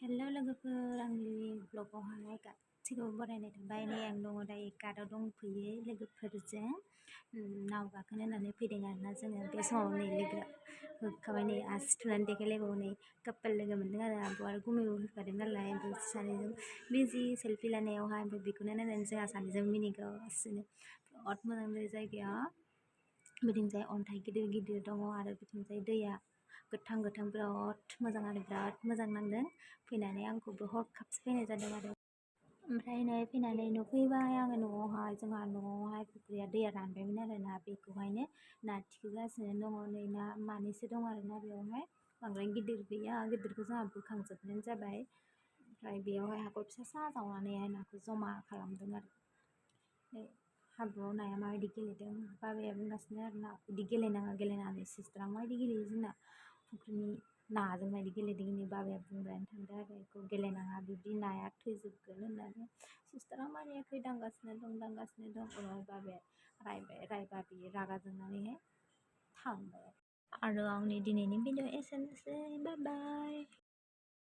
Hello लोगोफोर, आंनि ब्लगावहाय गासिखौबो बरायनाय थाबाय। नै आं दङ दायो गार्डआव दंफैयो लोगोफोरजों नाव गाखोनो होननानै फैदों आरोना जोङो। बे समाव नै लोगो होखाबाय, नै आसि थुनानै देखायलायबावो। नै कापोल लोगो मोनदों आरो आरो गुमैबो फैफादों नालाय, ओमफ्राय सानैजों बिजि सेल्फि लानायावहाय। ओमफ्राय बेखौनो नायनानै जोंहा सानैजों मिनिगासिनो। बिराद मोजां बे जायगाया। बिथिंजाय अन्थाइ गिदिर गिदिर दङ आरो बिथिंजाय दैया गोथां गोथां बिराद मोजां आरो बिराद मोजां नांदों। फैनानै आंखौबो हरखाबसो फैनाय जादों आरो। ओमफ्राय नै फैनानै नुफैबाय आङो न'आवहाय। जोंहा न'आवहाय फुख्रिया दैया रानबायमोन आरो ना, बेखौहायनो ना थिखोगासिनो दङ। नै ना मानैसो दं आरो ना बेयावहाय, बांद्राय गिदिर गैया। गिदिरखौ जोंहा बोखांजोबनाय जाबाय। ओमफ्राय बेयावहाय हाखर फिसा जावनानैहाय नाखौ जमा खालामदों आरो। नै हाब्रुआव नाया माबायदि गेलेदों, बाबाया बुंगासिनो आरो ना बिदि गेलेनाङा सिस्टारा माबायदि गेलेयो जोंना फुख्रिनि नाजों माबायदि गेलेदों होननानै बाबाया बुंबायानो थांदों आरो। बेखौ गेलेनाङा, बिदि नाया थैजोबगोन होननानै। सिस्टारा मानियाखै, दांगासिनो दं उनाव बाबाया रायबा बियो रागा जोंनानैहाय थांबाय। आरो आंनि दिनैनि भिडिअ एसेनोसै, बाय बाय।